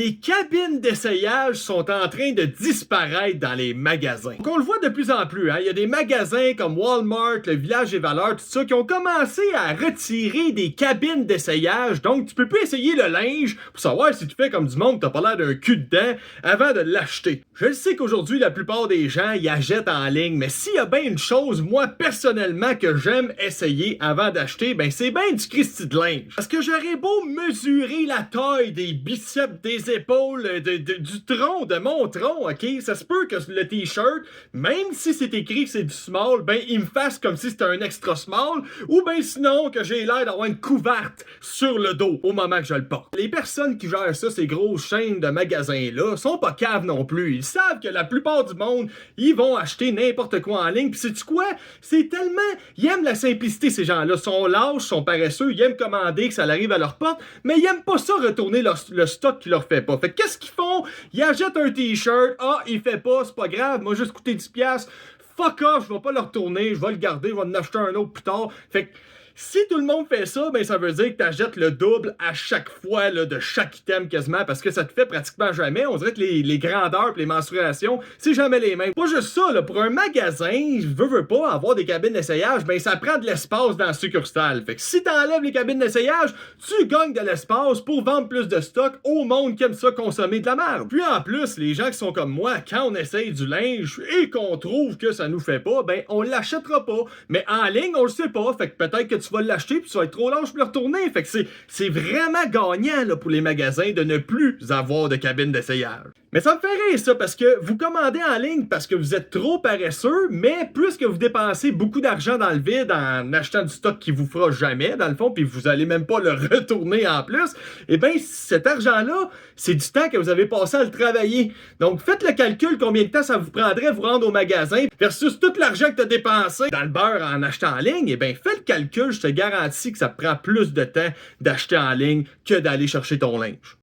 Les cabines d'essayage sont en train de disparaître dans les magasins. Donc on le voit de plus en plus, hein? Il y a des magasins comme Walmart, le Village des Valeurs, tout ça, qui ont commencé à retirer des cabines d'essayage. Donc tu peux plus essayer le linge pour savoir si tu fais comme du monde, t'as pas l'air d'un cul dedans, avant de l'acheter. Je sais qu'aujourd'hui, la plupart des gens y achètent en ligne, mais s'il y a bien une chose, moi, personnellement, que j'aime essayer avant d'acheter, ben c'est bien du Christy de linge. Parce que j'aurais beau mesurer la taille des biceps, des épaules, du tronc, de mon tronc, ok? Ça se peut que le t-shirt, même si c'est écrit que c'est du small, ben il me fasse comme si c'était un extra small, ou ben sinon que j'ai l'air d'avoir une couverte sur le dos au moment que je le porte. Les personnes qui gèrent ça, ces grosses chaînes de magasins-là, sont pas caves non plus. Ils savent que la plupart du monde, ils vont acheter n'importe quoi en ligne, pis sais-tu quoi? C'est tellement... Ils aiment la simplicité, ces gens-là. Ils sont lâches, sont paresseux, ils aiment commander, que ça arrive à leur porte, mais ils aiment pas ça retourner le stock qui leur fait pas. Fait que qu'est-ce qu'ils font? Ils achètent un t-shirt, il fait pas, c'est pas grave, moi juste coûté 10$, fuck off, je vais pas le retourner, je vais le garder, je vais en acheter un autre plus tard. Fait que si tout le monde fait ça, ben ça veut dire que t'achètes le double à chaque fois là, de chaque item quasiment, parce que ça te fait pratiquement jamais. On dirait que les grandeurs et les mensurations, c'est jamais les mêmes. Pas juste ça, là, pour un magasin, je veux pas avoir des cabines d'essayage, ben ça prend de l'espace dans la succursale. Fait que si t'enlèves les cabines d'essayage, tu gagnes de l'espace pour vendre plus de stock au monde qui aime ça consommer de la merde. Puis en plus, les gens qui sont comme moi, quand on essaye du linge et qu'on trouve que ça nous fait pas, ben on l'achètera pas. Mais en ligne, on le sait pas, fait que peut-être que tu vas l'acheter puis tu vas être trop lâche pour le retourner. Fait que c'est vraiment gagnant là, pour les magasins de ne plus avoir de cabine d'essayage. Mais ça me fait rire ça parce que vous commandez en ligne parce que vous êtes trop paresseux, mais plus que vous dépensez beaucoup d'argent dans le vide en achetant du stock qui vous fera jamais dans le fond puis vous allez même pas le retourner en plus, et bien cet argent-là, c'est du temps que vous avez passé à le travailler. Donc faites le calcul combien de temps ça vous prendrait vous rendre au magasin versus tout l'argent que tu as dépensé dans le beurre en achetant en ligne, et bien fais le calcul, je te garantis que ça prend plus de temps d'acheter en ligne que d'aller chercher ton linge.